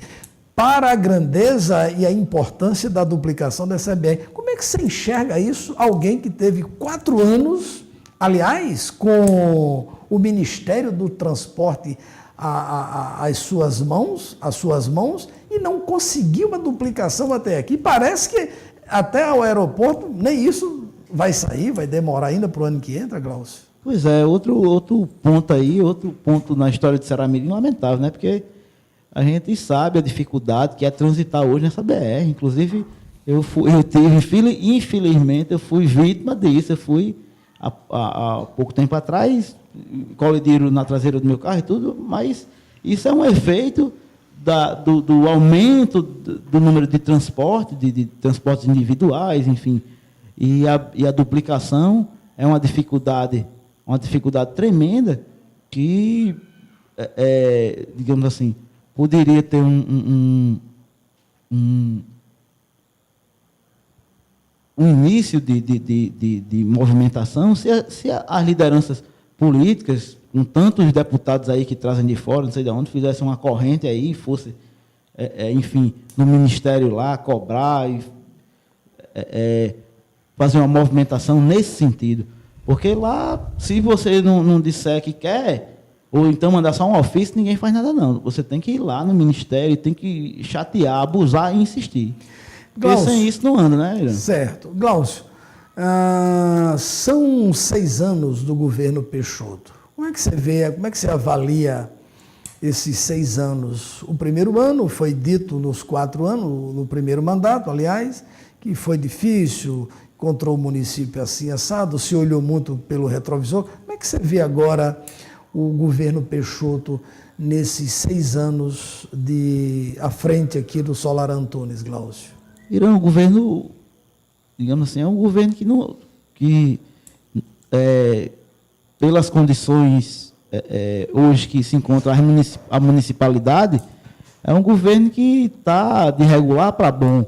para a grandeza e a importância da duplicação dessa BR. Como é que você enxerga isso? Alguém que teve 4 anos, aliás, com o Ministério do Transporte às suas mãos, e não conseguiu a duplicação até aqui. Parece que até o aeroporto, nem isso vai sair, vai demorar ainda para o ano que entra, Glaucio. Pois é, outro ponto aí, outro ponto na história de Ceará-Mirim lamentável, né? Porque a gente sabe a dificuldade que é transitar hoje nessa BR. Inclusive, infelizmente, eu fui vítima disso. Eu fui, há pouco tempo atrás, colidiram na traseira do meu carro e tudo, mas isso é um efeito do aumento do número de transporte, de transportes individuais, enfim. E a duplicação é uma dificuldade tremenda que, digamos assim, poderia ter um início de movimentação se as lideranças políticas, com tantos deputados aí que trazem de fora, não sei de onde, fizessem uma corrente aí, fosse, enfim, no ministério lá, cobrar e fazer uma movimentação nesse sentido. Porque lá, se você não disser que quer, ou então mandar só um ofício, ninguém faz nada não. Você tem que ir lá no ministério, tem que chatear, abusar e insistir. Glaucio, porque sem isso não anda, né, Irã? Certo. Glaucio, são 6 anos do governo Peixoto. Como é que você vê, como é que você avalia esses 6 anos? O primeiro ano foi dito nos 4 anos, no primeiro mandato, aliás, que foi difícil, encontrou o município assim assado, se olhou muito pelo retrovisor. Como é que você vê agora o governo Peixoto nesses 6 anos à frente aqui do Solar Antunes, Glaucio? Irã, o governo, digamos assim, é um governo que pelas condições hoje que se encontra a municipalidade, é um governo que está de regular para bom.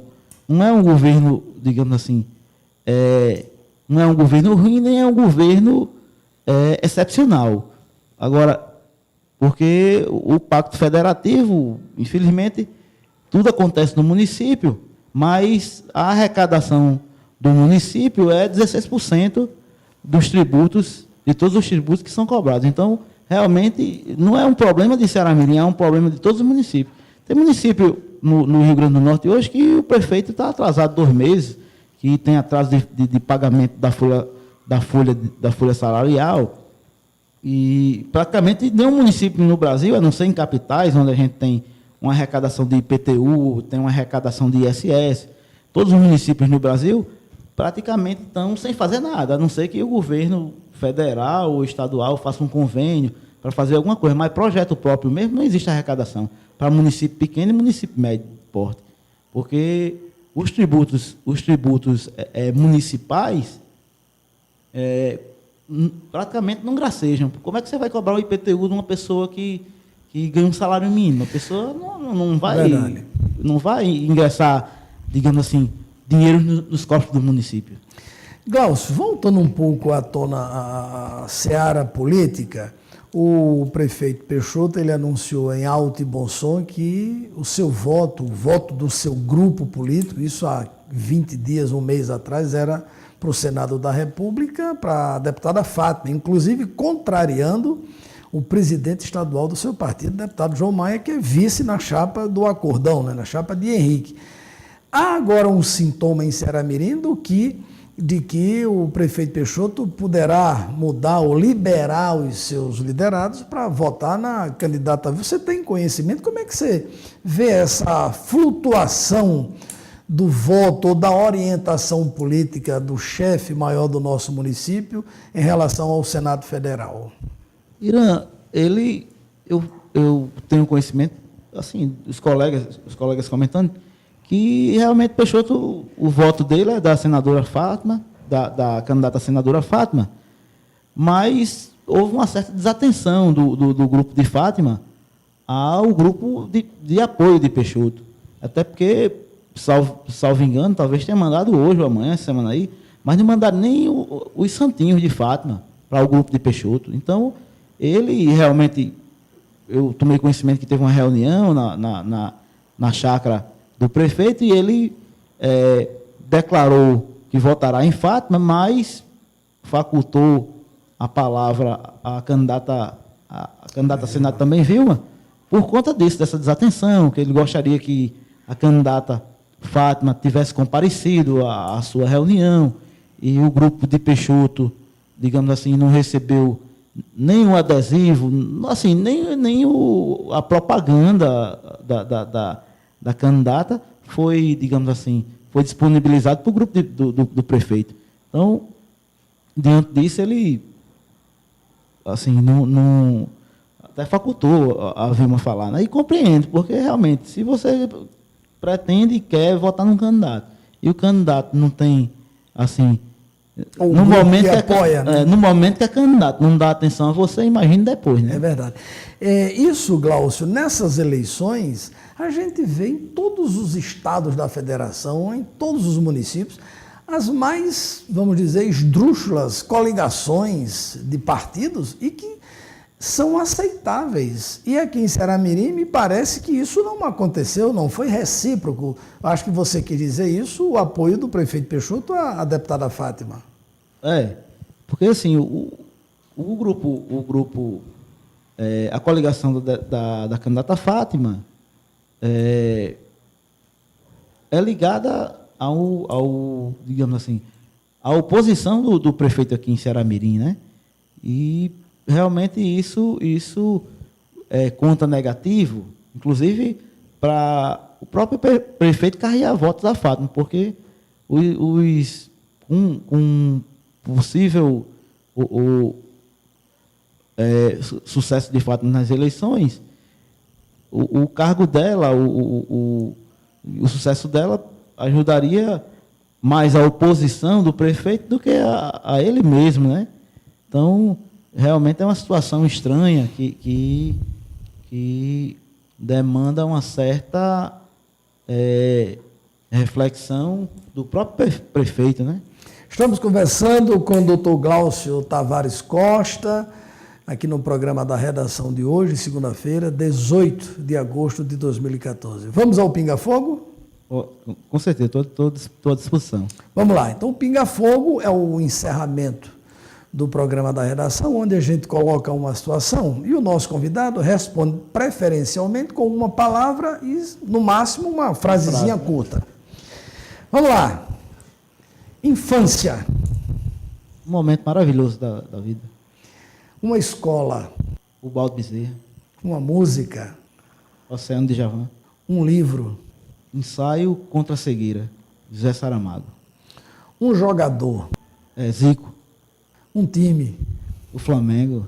Não é um governo, digamos assim, não é um governo ruim, nem é um governo excepcional. Agora, porque o Pacto Federativo, infelizmente, tudo acontece no município, mas a arrecadação do município é 16% dos tributos, de todos os tributos que são cobrados. Então, realmente, não é um problema de Ceará-Mirim, é um problema de todos os municípios. Tem município no Rio Grande do Norte hoje que o prefeito está atrasado 2 meses, que tem atraso de pagamento da folha salarial. E praticamente nenhum município no Brasil, a não ser em capitais, onde a gente tem uma arrecadação de IPTU, tem uma arrecadação de ISS, todos os municípios no Brasil praticamente estão sem fazer nada, a não ser que o governo federal ou estadual faça um convênio para fazer alguma coisa, mas projeto próprio mesmo não existe arrecadação para município pequeno e município médio de porte, porque os tributos municipais praticamente não gracejam. Como é que você vai cobrar o IPTU de uma pessoa que ganha um salário mínimo? A pessoa não vai ingressar, digamos assim, dinheiro nos cofres do município. Glaucio, voltando um pouco à tona a seara política, o prefeito Peixoto ele anunciou em alto e bom som que o seu voto, o voto do seu grupo político, isso há 20 dias, um mês atrás, era para o Senado da República, para a deputada Fátima, inclusive contrariando o presidente estadual do seu partido, o deputado João Maia, que é vice na chapa do Acordão, né, na chapa de Henrique. Há agora um sintoma em Ceará-Mirim do que de que o prefeito Peixoto poderá mudar ou liberar os seus liderados para votar na candidata. Você tem conhecimento? Como é que você vê essa flutuação do voto ou da orientação política do chefe maior do nosso município em relação ao Senado Federal? Irã, eu tenho conhecimento, assim, os colegas comentando, que realmente Peixoto, o voto dele é da senadora Fátima, da candidata senadora Fátima, mas houve uma certa desatenção do grupo de Fátima ao grupo de apoio de Peixoto. Até porque, salvo engano, talvez tenha mandado hoje ou amanhã, essa semana aí, mas não mandaram nem os santinhos de Fátima para o grupo de Peixoto. Então, ele realmente, eu tomei conhecimento que teve uma reunião na chácara do prefeito e ele declarou que votará em Fátima, mas facultou a palavra à candidata a Senado também, Vilma, por conta disso, dessa desatenção, que ele gostaria que a candidata Fátima tivesse comparecido à sua reunião e o grupo de Peixoto, digamos assim, não recebeu nem o adesivo, assim, nem a propaganda da candidata foi, digamos assim, foi disponibilizado para o grupo do prefeito. Então, diante disso, ele, assim, não até facultou a Vilma falar, né? E compreendo, porque realmente, se você pretende e quer votar num candidato, e o candidato não tem, assim, no momento que apoia, né? No momento que é candidato não dá atenção a você, imagine depois, né? É verdade. Isso, Glaucio, nessas eleições, a gente vê em todos os estados da federação, em todos os municípios, as mais, vamos dizer, esdrúxulas coligações de partidos e que são aceitáveis. E aqui em Ceará-Mirim, me parece que isso não aconteceu, não foi recíproco. Acho que você quer dizer isso, o apoio do prefeito Peixoto à deputada Fátima. Porque assim, o grupo, a coligação da candidata Fátima é ligada digamos assim, à oposição do prefeito aqui em Ceará-Mirim, né? E realmente isso é conta negativo, inclusive para o próprio prefeito carregar votos da Fátima, porque um possível sucesso de Fátima nas eleições, o cargo dela, o sucesso dela ajudaria mais a oposição do prefeito do que a ele mesmo, né? Então, realmente é uma situação estranha que demanda uma certa reflexão do próprio prefeito, né? Estamos conversando com o Dr. Glaucio Tavares Costa, aqui no programa da redação de hoje, segunda-feira, 18 de agosto de 2014. Vamos ao Pinga Fogo? Com certeza, estou à disposição. Vamos lá. Então, o Pinga Fogo é o encerramento do programa da redação, onde a gente coloca uma situação e o nosso convidado responde preferencialmente com uma palavra e, no máximo, uma frasezinha curta. Vamos lá. Infância. Um momento maravilhoso da vida. Uma escola. O Baldo Bezerra. Uma música. Oceano de Javan. Um livro. Ensaio contra a cegueira. José Saramago. Um jogador. Zico. Um time. O Flamengo.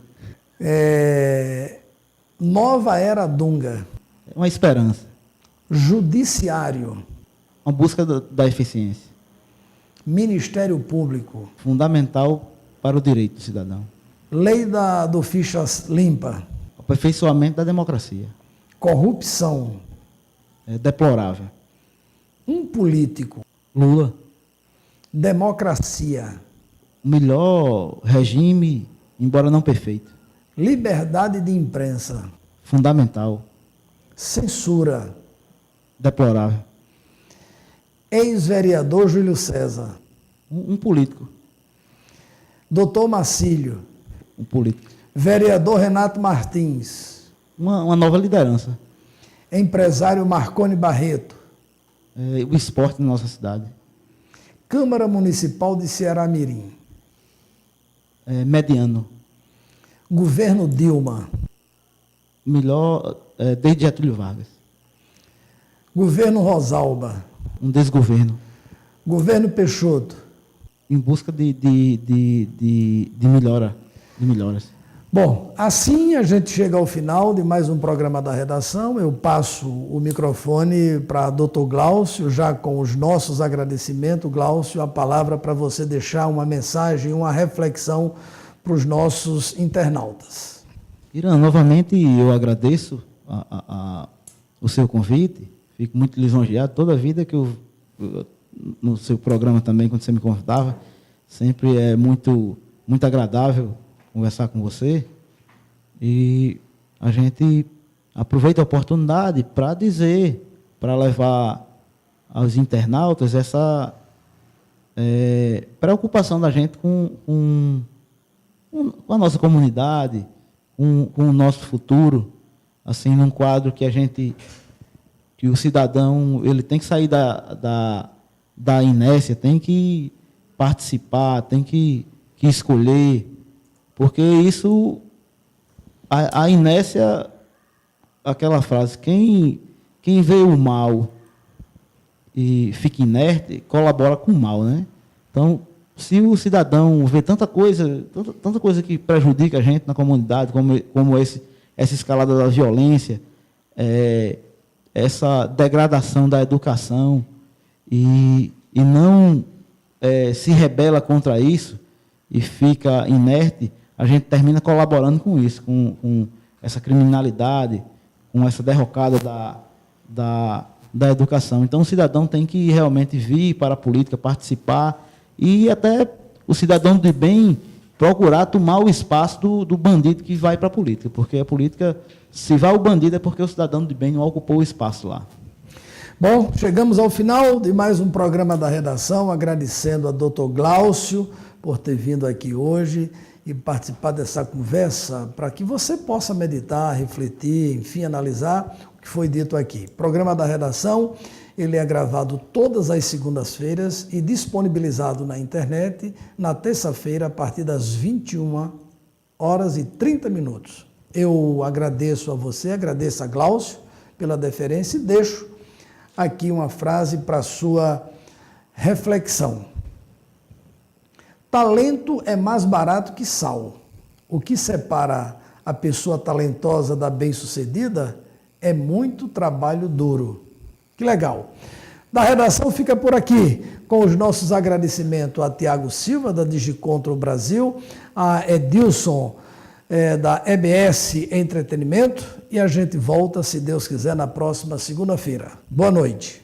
Nova Era Dunga. Uma esperança. Judiciário. Uma busca da eficiência. Ministério Público. Fundamental para o direito do cidadão. Lei do Ficha Limpa. Aperfeiçoamento da democracia. Corrupção. Deplorável. Um político. Lula. Democracia. O melhor regime, embora não perfeito. Liberdade de imprensa. Fundamental. Censura. Deplorável. Ex-vereador Júlio César. Um político. Doutor Marcílio. Um político. Vereador Renato Martins. Uma nova liderança. Empresário Marconi Barreto. O esporte na nossa cidade. Câmara Municipal de Ceará-Mirim. Mediano. Governo Dilma. Melhor desde Getúlio Vargas. Governo Rosalba. Um desgoverno. Governo Peixoto. Em busca de melhoras. Bom, assim a gente chega ao final de mais um programa da redação. Eu passo o microfone para Dr. Glaucio, já com os nossos agradecimentos. Glaucio, a palavra para você deixar uma mensagem, uma reflexão para os nossos internautas. Irã, novamente eu agradeço o seu convite. Fico muito lisonjeado. Toda a vida que eu no seu programa também, quando você me convidava, sempre é muito agradável conversar com você, e a gente aproveita a oportunidade para dizer, para levar aos internautas essa preocupação da gente com a nossa comunidade, com o nosso futuro, assim, num quadro que o cidadão ele tem que sair da inércia, tem que participar, tem que escolher, porque isso, a inércia, aquela frase, quem vê o mal e fica inerte, colabora com o mal, né? Então, se o cidadão vê tanta coisa que prejudica a gente na comunidade, como essa escalada da violência, essa degradação da educação, e não se rebela contra isso e fica inerte, a gente termina colaborando com isso, com essa criminalidade, com essa derrocada da educação. Então, o cidadão tem que realmente vir para a política, participar, e até o cidadão de bem procurar tomar o espaço do bandido que vai para a política, porque a política, se vai o bandido, é porque o cidadão de bem não ocupou o espaço lá. Bom, chegamos ao final de mais um programa da redação, agradecendo a Dr. Glaucio por ter vindo aqui hoje e participar dessa conversa, para que você possa meditar, refletir, enfim, analisar o que foi dito aqui. O programa da redação, ele é gravado todas as segundas-feiras e disponibilizado na internet na terça-feira, a partir das 21h30. Eu agradeço a você, agradeço a Glaucio pela deferência e deixo aqui uma frase para sua reflexão. Talento é mais barato que sal. O que separa a pessoa talentosa da bem-sucedida é muito trabalho duro. Que legal. Da redação fica por aqui, com os nossos agradecimentos a Tiago Silva, da Digicontrol Brasil, a Edilson, da EBS Entretenimento, e a gente volta, se Deus quiser, na próxima segunda-feira. Boa noite.